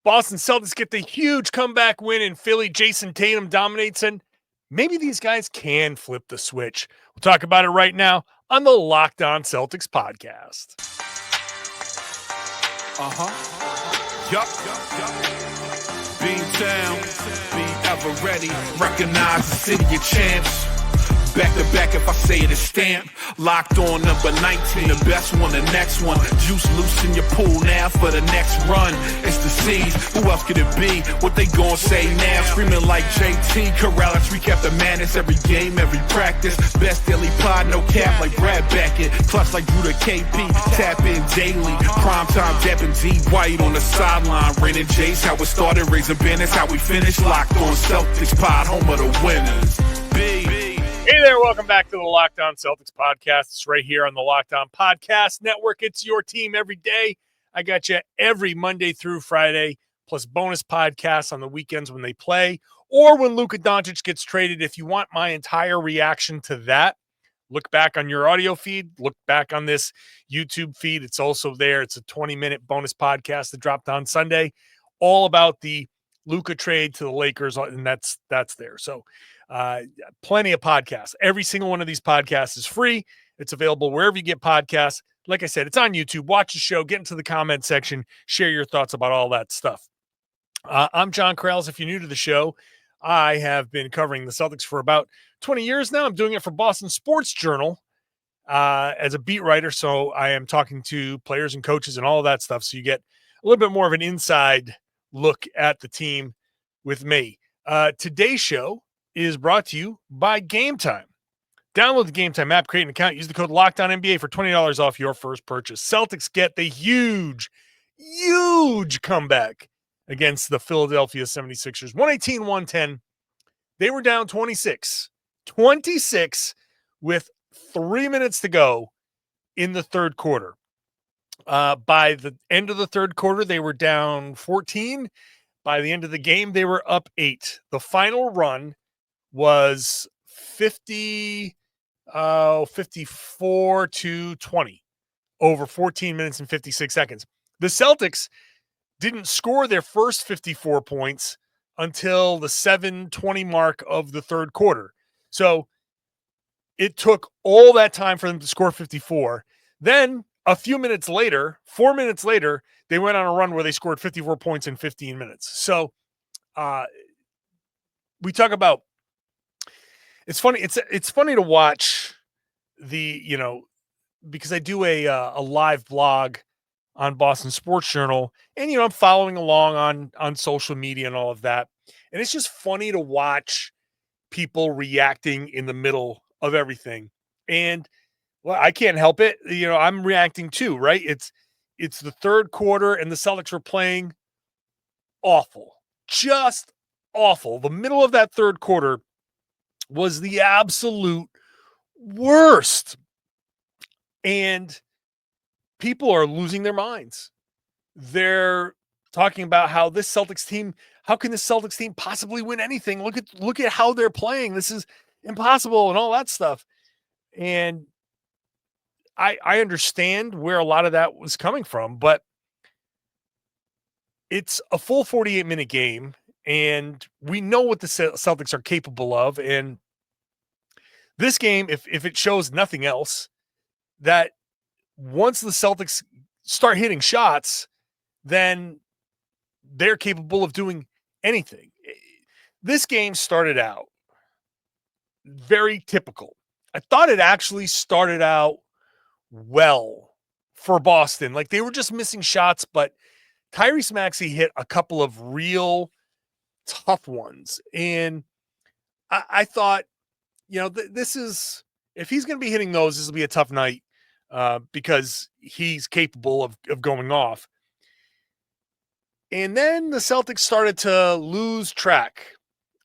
Boston Celtics get the huge comeback win in Philly. Jayson Tatum dominates, and maybe these guys can flip the switch. We'll talk about it right now on the Locked On Celtics podcast. Yup. Beantown, be ever ready. Recognize the city of champs. Back to back, if I say it, it's stamp. Locked on number 19, the best one, the next one. Juice loose in your pool now for the next run. It's the C's, who else could it be? What they gon' say now? Screaming like JT, Karalis, recap the madness. Every game, every practice. Best daily pod, no cap like Brad Beckett. Clutch like Drew to KP, tap in daily. Primetime dapping D White on the sideline. Rain and Jace, how it started, raising banners, how we finished. Locked on Celtics pod, home of the winners. Hey there, welcome back to the Locked On Celtics podcast. It's right here on the Locked On Podcast Network. It's your team every day. I got you every Monday through Friday, plus bonus podcasts on the weekends when they play or when Luka Doncic gets traded. If you want my entire reaction to that, look back on your audio feed, look back on this YouTube feed. It's also there. It's a 20-minute bonus podcast that dropped on Sunday, all about the Luka trade to the Lakers, and that's there. So plenty of podcasts. Every single one of these podcasts is free. It's available wherever you get podcasts. Like I said, it's on YouTube. Watch the show, get into the comment section, share your thoughts about all that stuff. I'm John Karalis. If you're new to the show, I have been covering the Celtics for about 20 years now. I'm doing it for Boston Sports Journal as a beat writer. So I am talking to players and coaches and all of that stuff. So you get a little bit more of an inside look at the team with me. Today's show is brought to you by Game Time. Download the Game Time app, create an account, use the code LOCKEDONNBA for $20 off your first purchase. Celtics get the huge comeback against the Philadelphia 76ers. 118-110. They were down 26 with 3 minutes to go in the third quarter. By the end of the third quarter, they were down 14. By the end of the game, they were up 8. The final run was 54-20 over 14 minutes and 56 seconds. The Celtics didn't score their first 54 points until the 7:20 mark of the third quarter. So it took all that time for them to score 54. Then a few minutes later, 4 minutes later, they went on a run where they scored 54 points in 15 minutes. So we talk about, it's funny. It's funny to watch because I do a live blog on Boston Sports Journal, and I'm following along on social media and all of that. And it's just funny to watch people reacting in the middle of everything. And well, I can't help it. I'm reacting too, right? It's the third quarter and the Celtics were playing awful, just awful. The middle of that third quarter was the absolute worst. And people are losing their minds. They're talking about how this Celtics team, how can this Celtics team possibly win anything? Look at how they're playing. This is impossible and all that stuff. And I understand where a lot of that was coming from, but it's a full 48-minute game, and we know what the Celtics are capable of. And this game, if it shows nothing else, that once the Celtics start hitting shots, then they're capable of doing anything. This game started out very typical. I thought it actually started out well for Boston. Like, they were just missing shots, but Tyrese Maxey hit a couple of real tough ones. And I thought, this is, if he's going to be hitting those, this will be a tough night because he's capable of going off. And then the Celtics started to lose track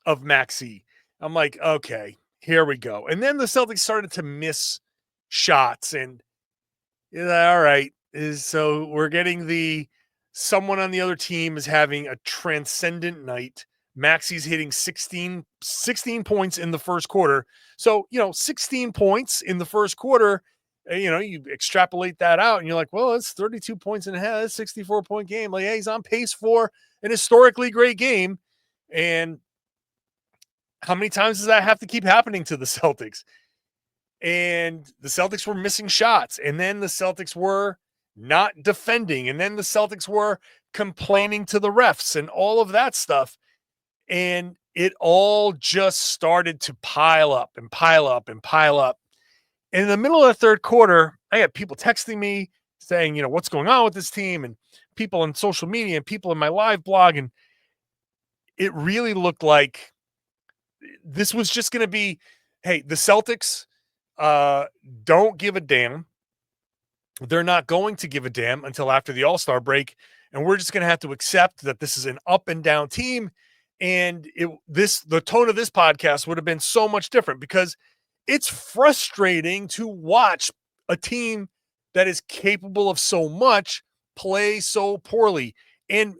of Maxey. I'm like, okay, here we go. And then the Celtics started to miss shots, and all right, so we're getting someone on the other team is having a transcendent night. Maxey's hitting 16 points in the first quarter. So, 16 points in the first quarter, You extrapolate that out and you're like, well, it's 32 points in a half, it's 64-point game. Like, yeah, he's on pace for an historically great game. And how many times does that have to keep happening to the Celtics? And the Celtics were missing shots. And then the Celtics were not defending. And then the Celtics were complaining to the refs and all of that stuff. And it all just started to pile up and pile up and pile up. And in the middle of the third quarter, I had people texting me saying, what's going on with this team, and people on social media and people in my live blog. And it really looked like this was just going to be, hey, the Celtics don't give a damn. They're not going to give a damn until after the All-Star break. And we're just going to have to accept that this is an up and down team. And the tone of this podcast would have been so much different, because it's frustrating to watch a team that is capable of so much play so poorly. And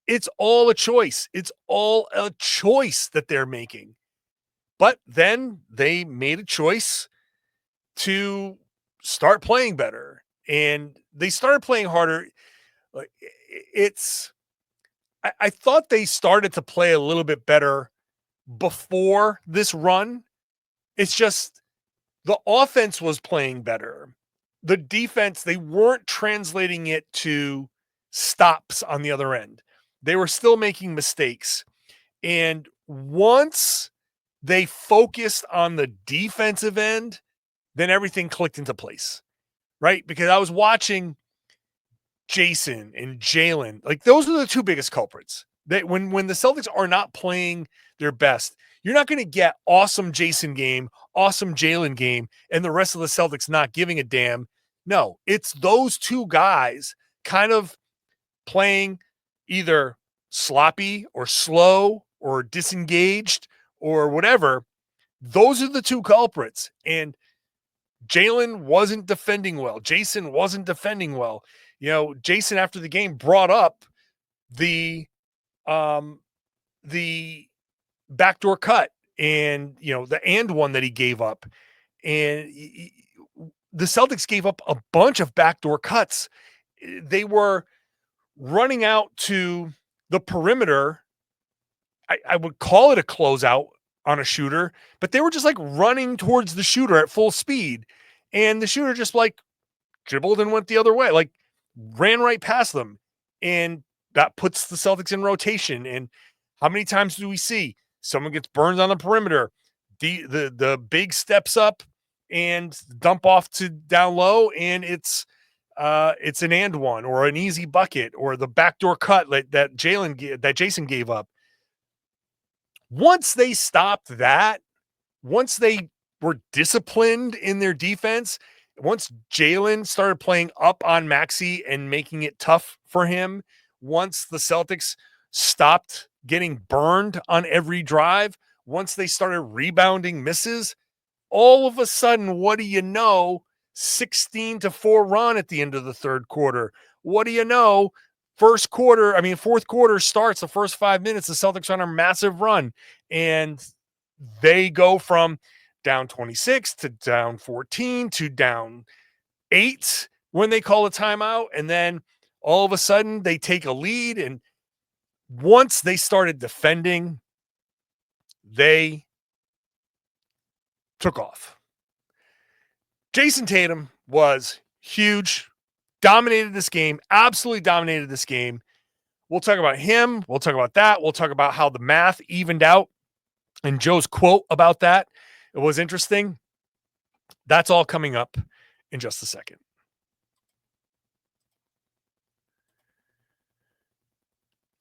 it's all a choice. It's all a choice that they're making. But then they made a choice to start playing better, and they started playing harder. Like, I thought they started to play a little bit better before this run. It's just the offense was playing better. The defense, they weren't translating it to stops on the other end. They were still making mistakes. And once they focused on the defensive end, then everything clicked into place, right? Because I was watching Jayson and Jaylen. Like, those are the two biggest culprits. That when the Celtics are not playing their best, you're not going to get awesome Jayson game, awesome Jaylen game, and the rest of the Celtics not giving a damn. No, it's those two guys kind of playing either sloppy or slow or disengaged or whatever. Those are the two culprits. And Jaylen wasn't defending well. Jayson wasn't defending well. Jayson, after the game, brought up the backdoor cut and, the and one that he gave up. And the Celtics gave up a bunch of backdoor cuts. They were running out to the perimeter. I would call it a closeout on a shooter, but they were just like running towards the shooter at full speed. And the shooter just like dribbled and went the other way, like ran right past them. And that puts the Celtics in rotation. And how many times do we see someone gets burned on the perimeter? The big steps up and dump off to down low, and it's an and one or an easy bucket or the backdoor cut that Jayson gave up. Once they stopped that, once they were disciplined in their defense, once Jaylen started playing up on Maxey and making it tough for him, once the Celtics stopped getting burned on every drive, once they started rebounding misses, all of a sudden, what do you know? 16-4 run at the end of the third quarter. What do you know? Fourth quarter starts, the first 5 minutes, the Celtics are on a massive run, and they go from down 26 to down 14 to down 8 when they call a timeout. And then all of a sudden they take a lead. And once they started defending, they took off. Jayson Tatum was huge, dominated this game, absolutely dominated this game. We'll talk about him. We'll talk about that. We'll talk about how the math evened out and Joe's quote about that. It was interesting. That's all coming up in just a second.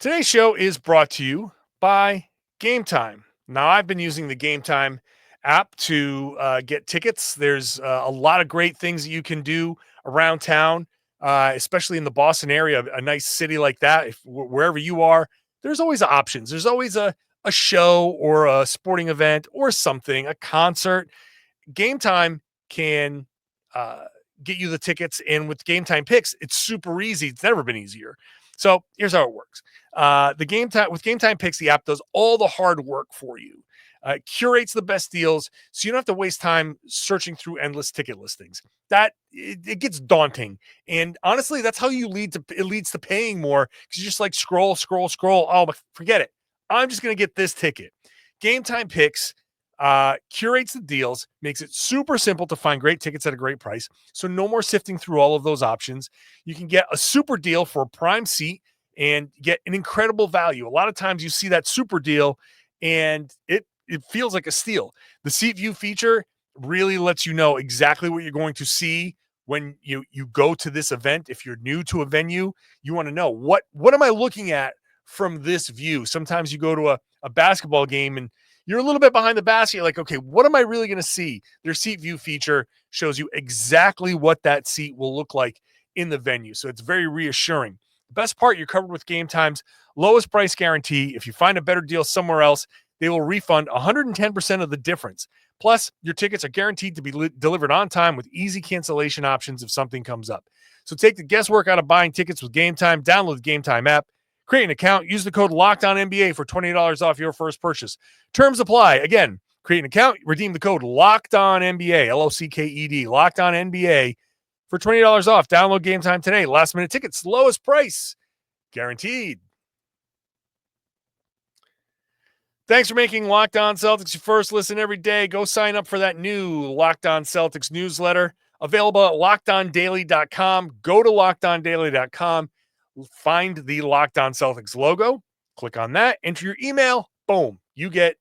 Today's show is brought to you by Game Time. Now, I've been using the Game Time app to get tickets. There's a lot of great things that you can do around town, especially in the Boston area, a nice city like that. Wherever you are, there's always options. There's always a show or a sporting event or something, a concert. Game Time can get you the tickets. And with Game Time Picks, it's super easy. It's never been easier. So here's how it works. With Game Time Picks, the app does all the hard work for you. curates the best deals so you don't have to waste time searching through endless ticket listings. It gets daunting. And honestly, that's how it leads to paying more, because you just like scroll. Oh, but forget it. I'm just going to get this ticket. Game Time Picks curates the deals, makes it super simple to find great tickets at a great price. So no more sifting through all of those options. You can get a super deal for a prime seat and get an incredible value. A lot of times you see that super deal and it feels like a steal. The seat view feature really lets you know exactly what you're going to see when you go to this event. If you're new to a venue, you want to know what am I looking at from this view. Sometimes you go to a basketball game and you're a little bit behind the basket. You're like, okay, what am I really going to see? Their seat view feature shows you exactly what that seat will look like in the venue. So it's very reassuring. The best part, you're covered with Game Time's lowest price guarantee. If you find a better deal somewhere else, they will refund 110% of the difference. Plus, your tickets are guaranteed to be delivered on time with easy cancellation options if something comes up. So take the guesswork out of buying tickets with Game Time. Download the Game Time app. Create an account. Use the code LOCKEDONNBA for $20 off your first purchase. Terms apply. Again, create an account. Redeem the code LOCKEDONNBA, LOCKED, LOCKEDONNBA for $20 off. Download Game Time today. Last minute tickets, lowest price, guaranteed. Thanks for making Locked On Celtics your first listen every day. Go sign up for that new Locked On Celtics newsletter, available at LockedOnDaily.com. Go to LockedOnDaily.com. Find the Locked On Celtics logo. Click on that. Enter your email. Boom. You get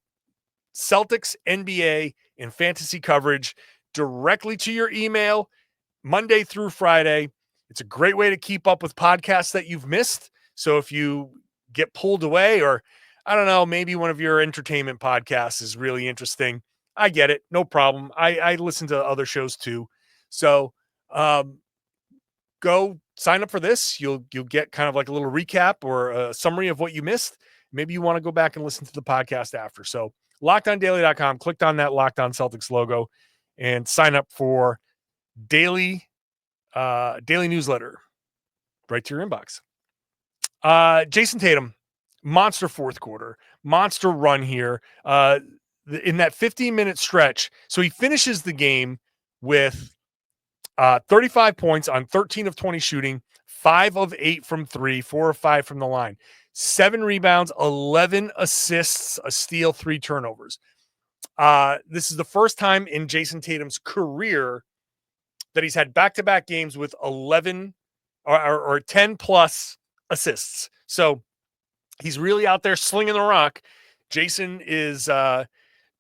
Celtics, NBA, and fantasy coverage directly to your email Monday through Friday. It's a great way to keep up with podcasts that you've missed. So if you get pulled away, or I don't know, maybe one of your entertainment podcasts is really interesting, I get it. No problem. I listen to other shows too. So go sign up for this. You'll get kind of like a little recap or a summary of what you missed. Maybe you want to go back and listen to the podcast after. So LockedOnDaily.com, clicked on that Locked On Celtics logo and sign up for daily newsletter right to your inbox. Jayson Tatum, monster fourth quarter, monster run here in that 15-minute stretch. So he finishes the game with 35 points on 13 of 20 shooting, 5 of 8 from 3, 4 of 5 from the line, 7 rebounds, 11 assists, a steal, 3 turnovers. This is the first time in Jayson Tatum's career that he's had back-to-back games with 11 or 10 plus assists. So he's really out there slinging the rock. Jayson is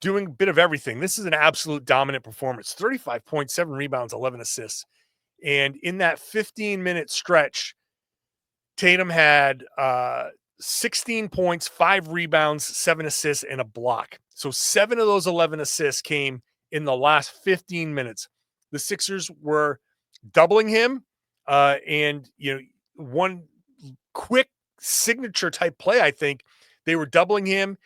doing a bit of everything. This is an absolute dominant performance. 35 points, 7 rebounds, 11 assists. And in that 15-minute stretch, Tatum had 16 points, 5 rebounds, 7 assists, and a block. So 7 of those 11 assists came in the last 15 minutes. The Sixers were doubling him, and one quick signature type play, I think they were doubling him.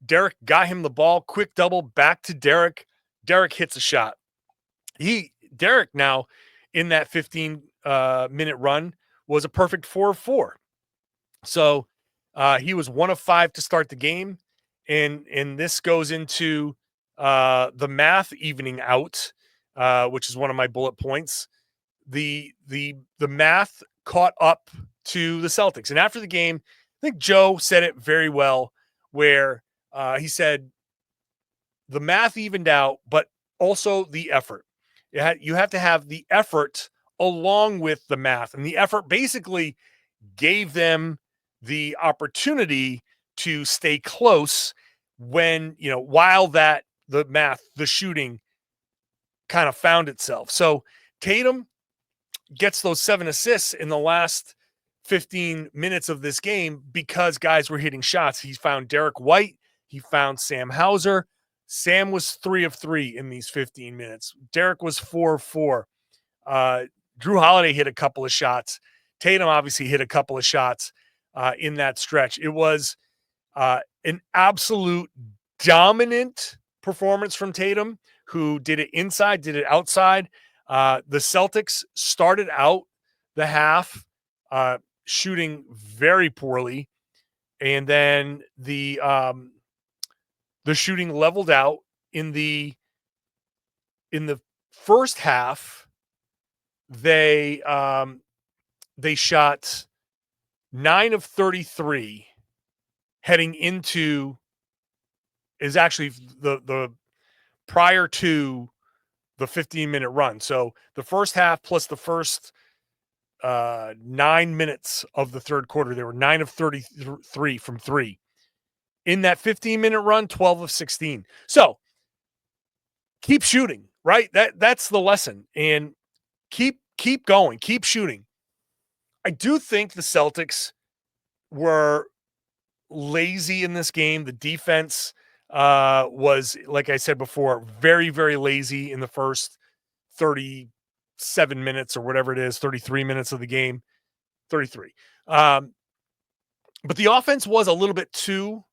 Derek got him the ball, quick double back to Derek. Derek hits a shot. Derek now in that 15-minute run was a perfect 4 of 4. So he was 1 of 5 to start the game, and this goes into the math evening out, which is one of my bullet points. The math caught up to the Celtics, and after the game, I think Joe said it very well, where he said the math evened out, but also the effort. You have to have the effort along with the math, and the effort basically gave them the opportunity to stay close when, while the shooting kind of found itself. So Tatum gets those 7 assists in the last 15 minutes of this game because guys were hitting shots. He found Derek White. He found Sam Hauser. Sam was 3 of 3 in these 15 minutes. Derek was 4 of 4. Drew Holiday hit a couple of shots. Tatum obviously hit a couple of shots in that stretch. It was an absolute dominant performance from Tatum, who did it inside, did it outside. The Celtics started out the half shooting very poorly, and then the the shooting leveled out in the first half. They shot 9 of 33 heading into is actually the prior to the 15-minute run. So the first half plus the first 9 minutes of the third quarter, they were 9 of 33 from three. In that 15-minute run, 12 of 16. So keep shooting, right? That's the lesson. And keep going, keep shooting. I do think the Celtics were lazy in this game. The defense was, like I said before, very, very lazy in the first 37 minutes or whatever it is, 33 minutes of the game, 33. But the offense was a little bit too.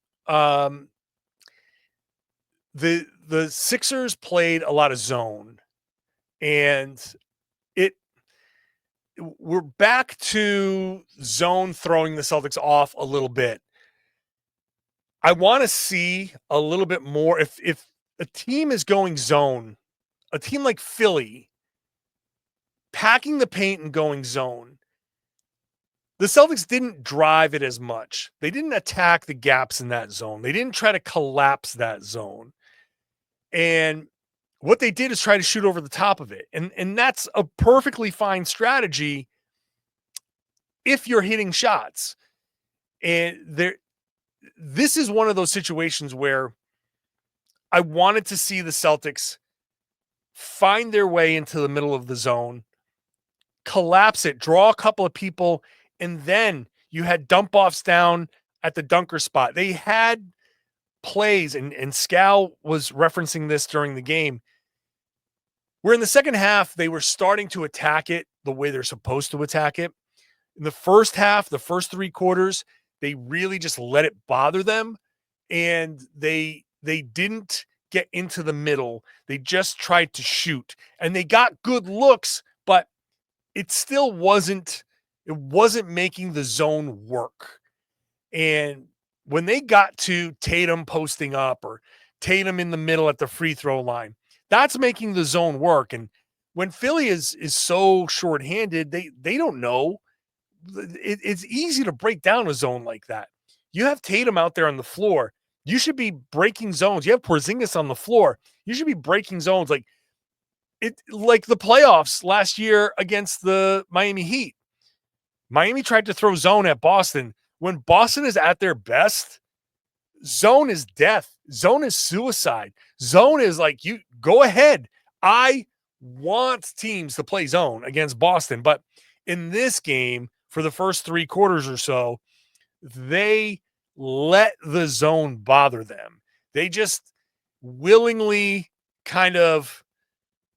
The Sixers played a lot of zone, and we're back to zone throwing the Celtics off a little bit. I want to see a little bit more. If a team is going zone, a team like Philly, packing the paint and going zone, the Celtics didn't drive it as much. They didn't attack the gaps in that zone. They didn't try to collapse that zone. And what they did is try to shoot over the top of it. And that's a perfectly fine strategy if you're hitting shots. And this is one of those situations where I wanted to see the Celtics find their way into the middle of the zone, collapse it, draw a couple of people, and then you had dump-offs down at the dunker spot. They had plays, and Scal was referencing this during the game, where in the second half, they were starting to attack it the way they're supposed to attack it. In the first half, the first three quarters, they really just let it bother them, and they didn't get into the middle. They just tried to shoot, and they got good looks, but it still wasn't making the zone work. And when they got to Tatum posting up or Tatum in the middle at the free throw line, that's making the zone work. And when Philly is so shorthanded, they don't know. It's easy to break down a zone like that. You have Tatum out there on the floor. You should be breaking zones. You have Porzingis on the floor. You should be breaking zones like the playoffs last year against the Miami Heat. Miami tried to throw zone at Boston. When Boston is at their best, zone is death. Zone is suicide. Zone is like, you go ahead. I want teams to play zone against Boston. But in this game, for the first three quarters or so, they let the zone bother them. They just willingly kind of,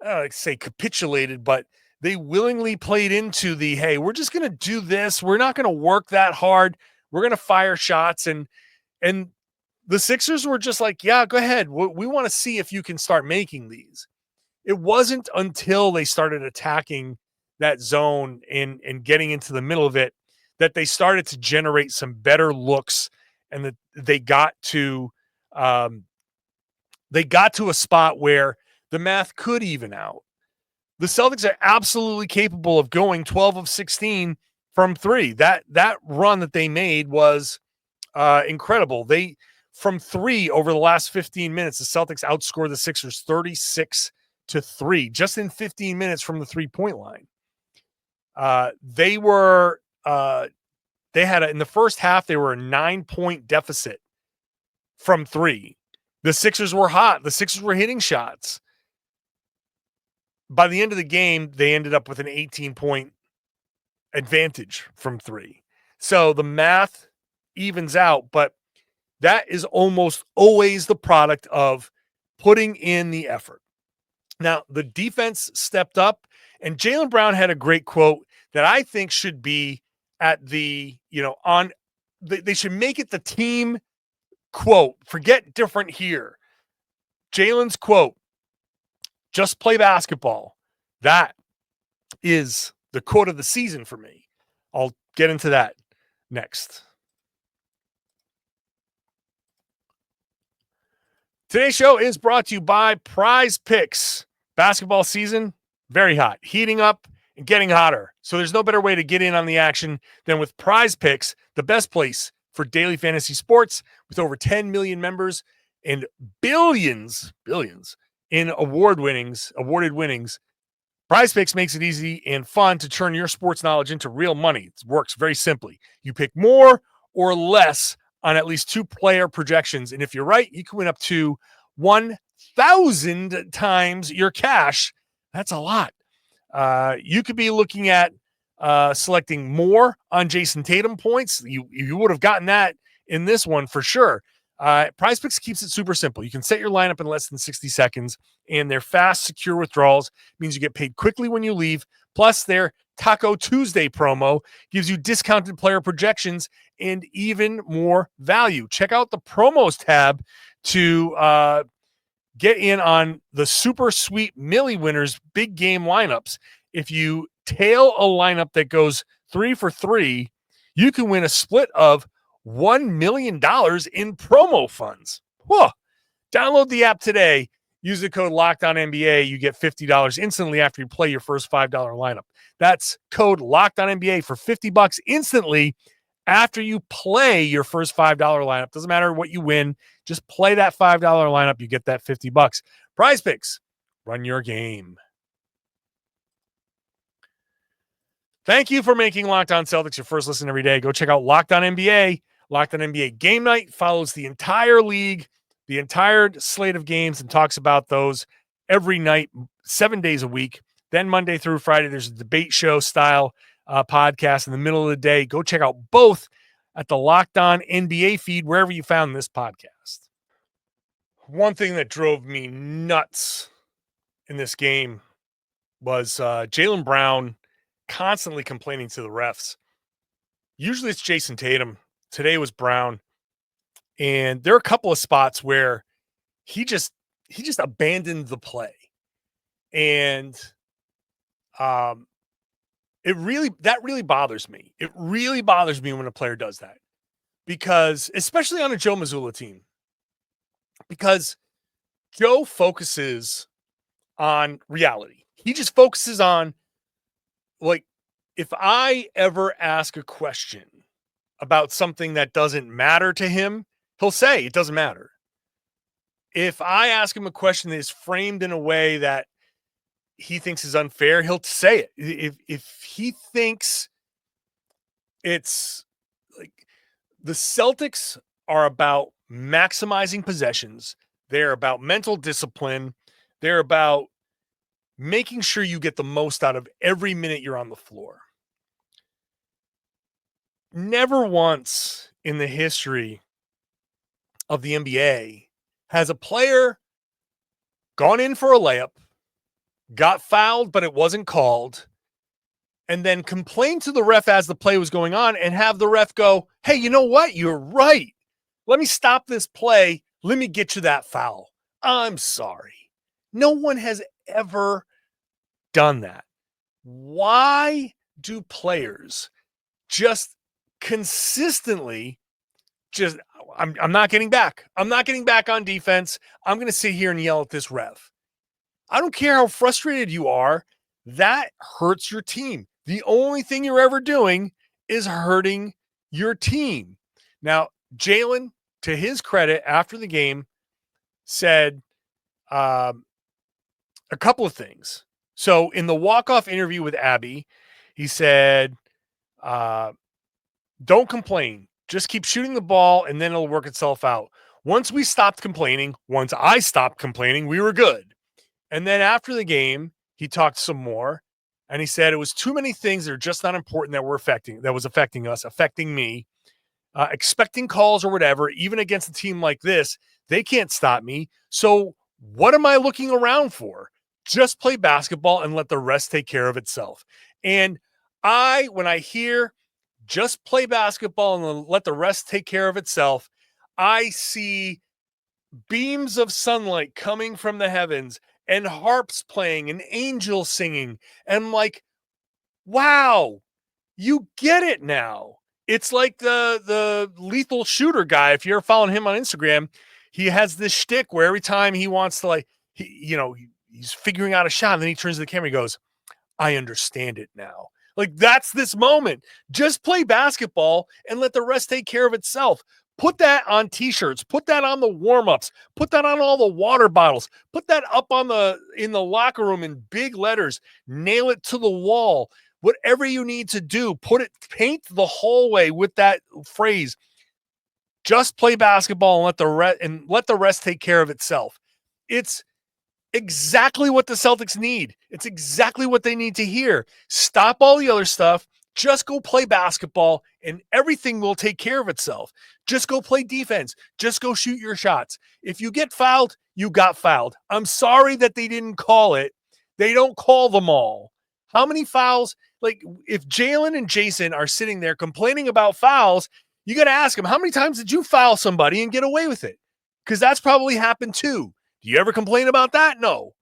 I don't say capitulated, but they willingly played into the, hey, we're just going to do this. We're not going to work that hard. We're going to fire shots. And the Sixers were just like, yeah, go ahead. We want to see if you can start making these. It wasn't until they started attacking that zone and getting into the middle of it that they started to generate some better looks, and that they got to a spot where the math could even out. The Celtics are absolutely capable of going 12 of 16 from three. That run that they made was incredible. From three over the last 15 minutes, the Celtics outscored the Sixers 36-3 just in 15 minutes from the 3-point line. In the first half, they were a 9-point deficit from three. The Sixers were hot. The Sixers were hitting shots. By the end of the game, they ended up with an 18-point advantage from three. So the math evens out, but that is almost always the product of putting in the effort. Now, the defense stepped up, and Jaylen Brown had a great quote that I think should be at the, they should make it the team quote. Forget different here. Jaylen's quote, just play basketball. That is the quote of the season for me. I'll get into that next. Today's show is brought to you by Prize Picks. Basketball season, very hot, heating up and getting hotter. So there's no better way to get in on the action than with Prize Picks, the best place for daily fantasy sports with over 10 million members and billions in awarded winnings. Prize Picks makes it easy and fun to turn your sports knowledge into real money. It works very simply. You pick more or less on at least 2 player projections. And if you're right, you can win up to 1,000 times your cash. That's a lot. You could be looking at selecting more on Jayson Tatum points. You would have gotten that in this one for sure. Prize Picks keeps it super simple. You can set your lineup in less than 60 seconds, and their fast, secure withdrawals means you get paid quickly when you leave. Plus, their Taco Tuesday promo gives you discounted player projections and even more value. Check out the promos tab to get in on the super sweet Millie winners big game lineups. If you tail a lineup that goes 3 for 3, you can win a split of $1 million in promo funds. Whoa. Download the app today. Use the code LOCKEDONNBA. You get $50 instantly after you play your first $5 lineup. That's code LOCKEDONNBA for $50 instantly after you play your first $5 lineup. Doesn't matter what you win. Just play that $5 lineup. You get that $50. Prize Picks. Run your game. Thank you for making Locked On Celtics your first listen every day. Go check out Locked On NBA. Locked On NBA Game Night follows the entire league, the entire slate of games, and talks about those every night, 7 days a week. Then Monday through Friday, there's a debate show style podcast in the middle of the day. Go check out both at the Locked On NBA feed, wherever you found this podcast. One thing that drove me nuts in this game was Jaylen Brown constantly complaining to the refs. Usually it's Jayson Tatum. Today was Brown. And there are a couple of spots where he just abandoned the play. And that really bothers me. It really bothers me when a player does that. Because, especially on a Joe Mazzulla team, because Joe focuses on reality. He just focuses on, like, if I ever ask a question about something that doesn't matter to him, he'll say it doesn't matter. If I ask him a question that is framed in a way that he thinks is unfair, he'll say it. If he thinks it's like, the Celtics are about maximizing possessions, they're about mental discipline, they're about making sure you get the most out of every minute you're on the floor. Never once in the history of the NBA has a player gone in for a layup, got fouled, but it wasn't called, and then complained to the ref as the play was going on and have the ref go, hey, you know what? You're right. Let me stop this play. Let me get you that foul. I'm sorry. No one has ever done that. Why do players just consistently I'm not getting back. I'm not getting back on defense. I'm going to sit here and yell at this ref. I don't care how frustrated you are. That hurts your team. The only thing you're ever doing is hurting your team. Now, Jaylen, to his credit, after the game, said a couple of things. So in the walk-off interview with Abby, he said, don't complain. Just keep shooting the ball, and then it'll work itself out. Once I stopped complaining, we were good. And then after the game, he talked some more, and he said it was too many things that are just not important that was affecting us, affecting me, expecting calls or whatever. Even against a team like this, they can't stop me. So what am I looking around for? Just play basketball and let the rest take care of itself. And when I hear just play basketball and let the rest take care of itself, I see beams of sunlight coming from the heavens and harps playing and angels singing. And I'm like, wow, you get it now. It's like the lethal shooter guy. If you're following him on Instagram, he has this shtick where every time he wants to he's figuring out a shot, and then he turns to the camera and goes, I understand it now. Like, that's this moment. Just play basketball and let the rest take care of itself. Put that on t-shirts, put that on the warm-ups, put that on all the water bottles, put that up in the locker room in big letters, nail it to the wall. Whatever you need to do, paint the hallway with that phrase. Just play basketball and let the rest take care of itself. It's exactly what the Celtics need. It's exactly what they need to hear. Stop all the other stuff. Just go play basketball and everything will take care of itself. Just go play defense. Just go shoot your shots. If you get fouled, you got fouled. I'm sorry that they didn't call it. They don't call them all. How many fouls? Like, if Jaylen and Jayson are sitting there complaining about fouls, you got to ask them, how many times did you foul somebody and get away with it? Because that's probably happened too. Do you ever complain about that? No.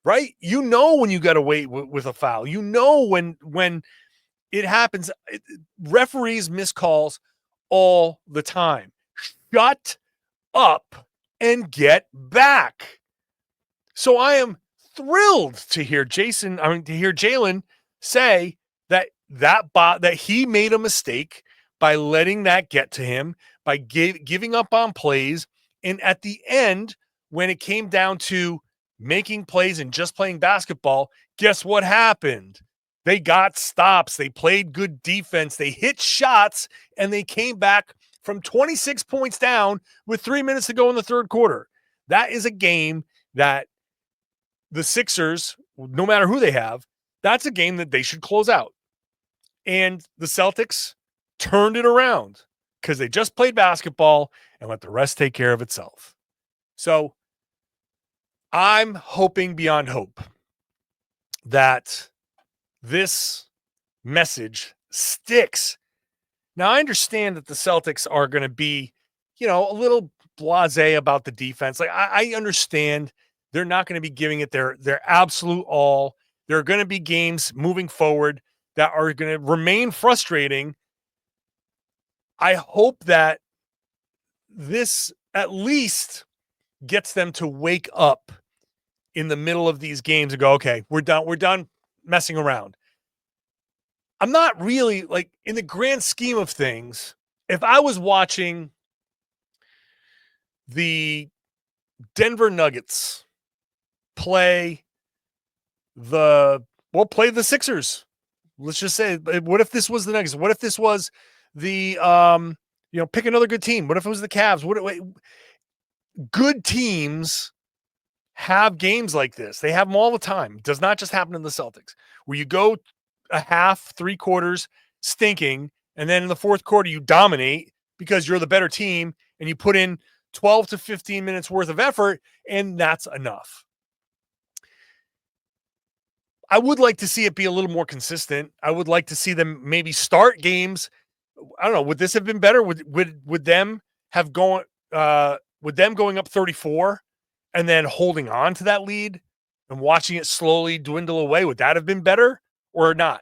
Right? You know when you got away with a foul. You know when it happens. Referees miss calls all the time. Shut up and get back. So I am thrilled to hear Jaylen say that he made a mistake by letting that get to him, by giving up on plays, and at the end, when it came down to making plays and just playing basketball, guess what happened? They got stops. They played good defense. They hit shots, and they came back from 26 points down with 3 minutes to go in the third quarter. That is a game that the Sixers, no matter who they have, that's a game that they should close out. And the Celtics turned it around because they just played basketball and let the rest take care of itself. So I'm hoping beyond hope that this message sticks. Now, I understand that the Celtics are going to be, a little blasé about the defense. Like, I understand they're not going to be giving it their absolute all. There are going to be games moving forward that are going to remain frustrating. I hope that this at least gets them to wake up in the middle of these games and go, okay, we're done messing around. I'm not really, like, in the grand scheme of things, if I was watching the Denver Nuggets play the Sixers, let's just say, what if this was the Nuggets? What if this was the, pick another good team? What if it was the Cavs? Good teams have games like this. They have them all the time. It does not just happen in the Celtics, where you go a half, 3 quarters stinking, and then in the fourth quarter you dominate because you're the better team and you put in 12 to 15 minutes worth of effort, and that's enough. I would like to see it be a little more consistent. I would like to see them maybe start games. I don't know. Would this have been better? Would them have going up 34 and then holding on to that lead and watching it slowly dwindle away? Would that have been better or not?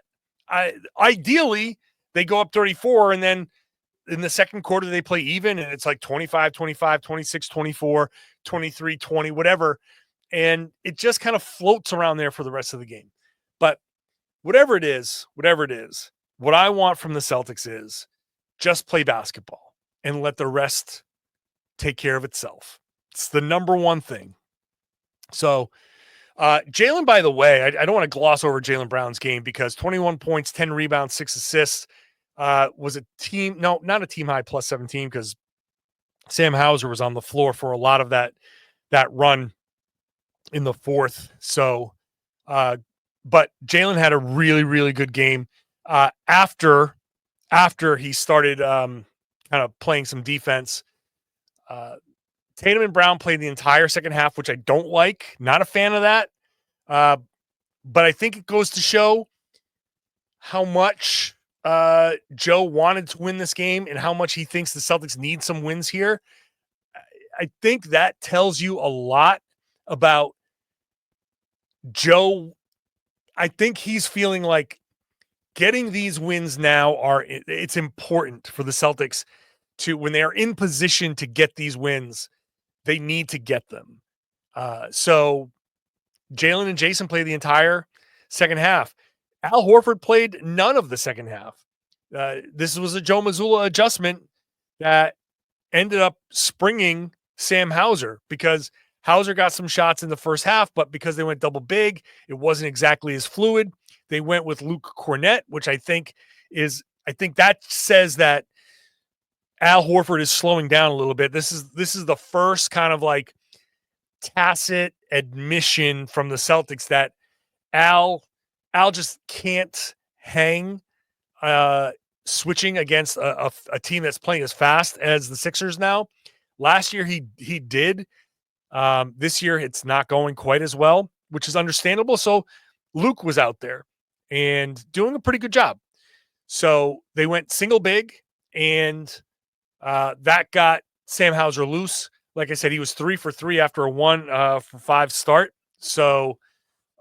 Ideally, they go up 34 and then in the second quarter they play even and it's like 25, 25, 26, 24, 23, 20, whatever. And it just kind of floats around there for the rest of the game. But whatever it is, what I want from the Celtics is just play basketball and let the rest take care of itself. It's the number one thing. So Jaylen, by the way, I don't want to gloss over Jaylen Brown's game because 21 points, 10 rebounds, 6 assists was a team. No, not a team high plus 17 because Sam Hauser was on the floor for a lot of that run in the fourth. So, but Jaylen had a really, really good game after he started kind of playing some defense. Tatum and Brown played the entire second half, which I don't like. Not a fan of that. But I think it goes to show how much Joe wanted to win this game and how much he thinks the Celtics need some wins here. I think that tells you a lot about Joe. I think he's feeling like getting these wins now it's important for the Celtics to, when they are in position to get these wins, they need to get them. So Jaylen and Jayson played the entire second half. Al Horford played none of the second half. This was a Joe Mazzulla adjustment that ended up springing Sam Hauser, because Hauser got some shots in the first half, but because they went double big, it wasn't exactly as fluid. They went with Luke Cornett, which I think that says that Al Horford is slowing down a little bit. This is the first kind of like tacit admission from the Celtics that Al just can't hang switching against a team that's playing as fast as the Sixers now. Last year he did. This year it's not going quite as well, which is understandable. So Luke was out there and doing a pretty good job. So they went single big, and that got Sam Hauser loose. Like I said, he was 3 for 3 after a 1 for 5 start. So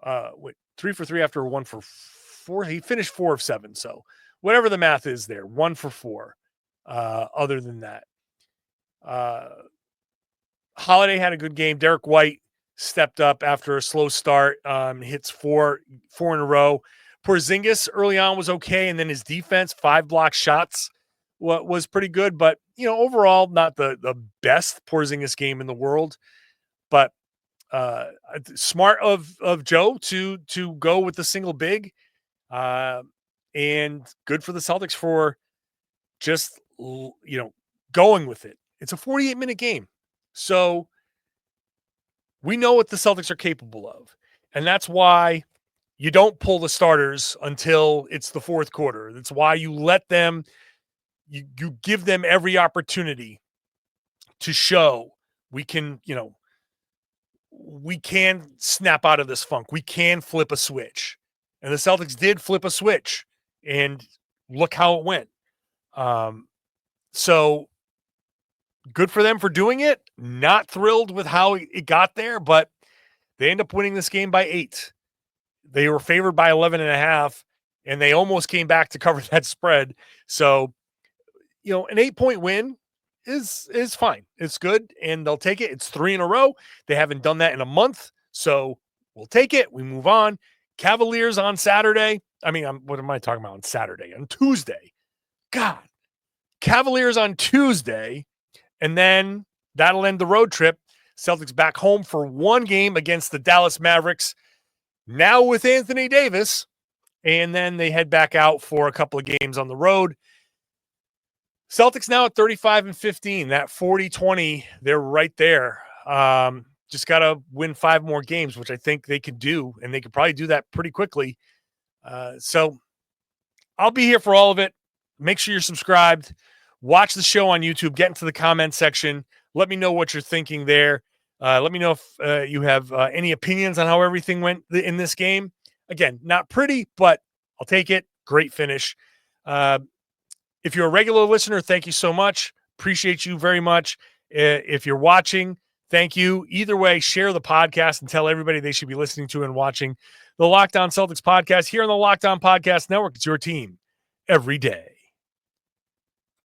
3 for 3 after a 1 for 4. He finished 4 of 7. So whatever the math is there, 1 for 4. Other than that, Holiday had a good game. Derek White stepped up after a slow start. Hits four in a row. Porzingis early on was okay, and then his defense, 5 block shots, was pretty good. But overall, not the best Porzingis game in the world. But smart of Joe to go with the single big, and good for the Celtics for just going with it. It's a 48-minute game. So we know what the Celtics are capable of. And that's why you don't pull the starters until it's the fourth quarter. That's why you let them, you give them every opportunity to show we can, we can snap out of this funk. We can flip a switch. And the Celtics did flip a switch, and look how it went. So good for them for doing it. Not thrilled with how it got there, but they end up winning this game by 8. They were favored by 11.5, and they almost came back to cover that spread. So, an 8-point win is fine. It's good, and they'll take it. It's 3 in a row. They haven't done that in a month, so we'll take it. We move on. Cavaliers on Saturday. I mean, what am I talking about on Saturday? On Tuesday. God. Cavaliers on Tuesday. And then that'll end the road trip. Celtics back home for one game against the Dallas Mavericks, now with Anthony Davis. And then they head back out for a couple of games on the road. Celtics now at 35-15. That 40-20, they're right there. Just got to win 5 more games, which I think they could do. And they could probably do that pretty quickly. So I'll be here for all of it. Make sure you're subscribed. Watch the show on YouTube. Get into the comment section. Let me know what you're thinking there. Let me know if you have any opinions on how everything went in this game. Again, not pretty, but I'll take it. Great finish. If you're a regular listener, thank you so much. Appreciate you very much. If you're watching, thank you. Either way, share the podcast and tell everybody they should be listening to and watching the Locked On Celtics podcast here on the Locked On Podcast Network. It's your team every day.